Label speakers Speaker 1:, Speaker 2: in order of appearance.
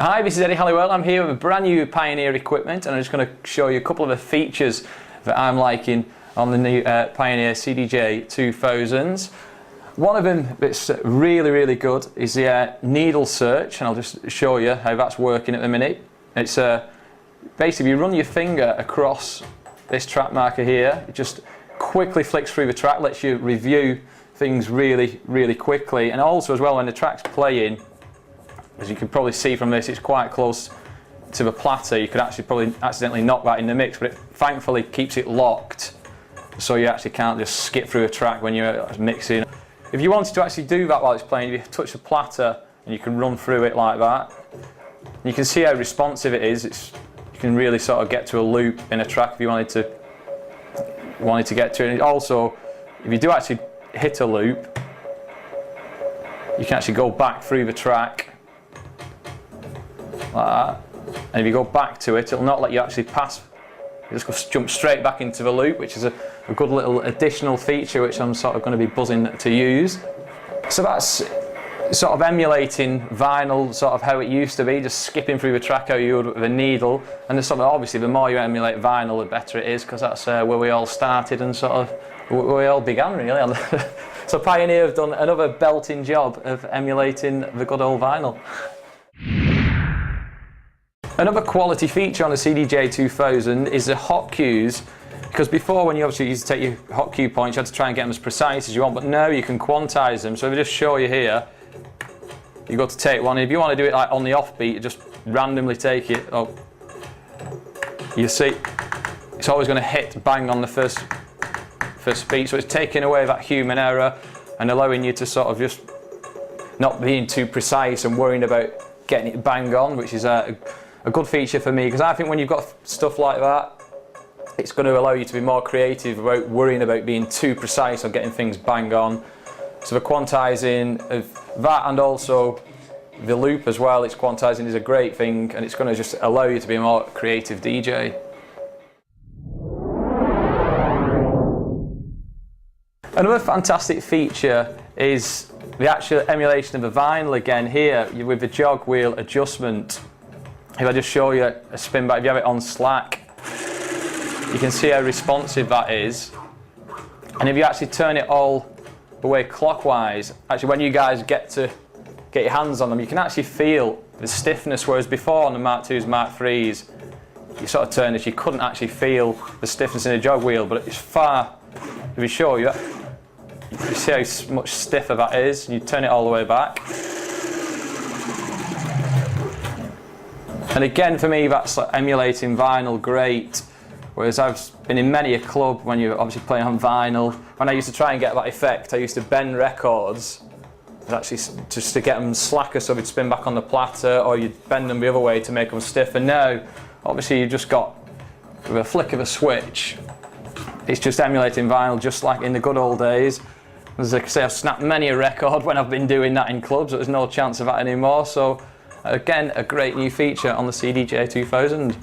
Speaker 1: Hi, this is Halliwell. I'm here with brand new Pioneer equipment and I'm just going to show you a couple of the features that I'm liking on the new Pioneer CDJ-2000s. One of them that's really good is the needle search, and I'll just show you how that's working at the minute. It's basically you run your finger across this track marker here, it just quickly flicks through the track, lets you review things really quickly, and also as well when the track's playing, as you can probably see from this, it's quite close to the platter. You could actually probably accidentally knock that in the mix, but it thankfully keeps it locked so you actually can't just skip through a track when you're mixing. If you wanted to actually do that while it's playing, you touch the platter and you can run through it like that. You can see how responsive it is. You can really sort of get to a loop in a track if you wanted to get to it. And also, if you do actually hit a loop, you can actually go back through the track like that. And if you go back to it, it'll not let you actually pass. You just jump straight back into the loop, which is a good little additional feature which I'm sort of going to be buzzing to use. So that's sort of emulating vinyl, sort of how it used to be, just skipping through the track how you would with a needle. And there's something, obviously the more you emulate vinyl the better it is, because that's where we all started and sort of where we all began really. So Pioneer have done another belting job of emulating the good old vinyl. Another quality feature on the CDJ-2000 is the hot cues, because before when you obviously used to take your hot cue points you had to try and get them as precise as you want, but now you can quantize them. So if I just show you here, you go to take one, if you want to do it like on the offbeat, just randomly take it, you see it's always going to hit bang on the first beat, so it's taking away that human error and allowing you to sort of just not being too precise and worrying about getting it bang on, which is a good feature for me, because I think when you've got stuff like that, it's going to allow you to be more creative without worrying about being too precise or getting things bang on. So the quantizing of that, and also the loop as well, it's quantizing is a great thing, and it's going to just allow you to be a more creative DJ. Another fantastic feature is the actual emulation of the vinyl again here with the jog wheel adjustment. If I just show you a spin back, if you have it on slack, you can see how responsive that is. And if you actually turn it all the way clockwise, actually when you guys get your hands on them, you can actually feel the stiffness, whereas before on the Mark IIs, Mark IIIs, you sort of turn it, you couldn't actually feel the stiffness in the jog wheel, but it's far, if you show you see how much stiffer that is, and you turn it all the way back. And again, for me, that's like emulating vinyl great. Whereas I've been in many a club when you're obviously playing on vinyl. When I used to try and get that effect, I used to bend records, actually just to get them slacker so they'd spin back on the platter, or you'd bend them the other way to make them stiff. And now, obviously, you've just got, with a flick of a switch, it's just emulating vinyl just like in the good old days. As I say, I've snapped many a record when I've been doing that in clubs, but there's no chance of that anymore. So again, a great new feature on the CDJ-2000.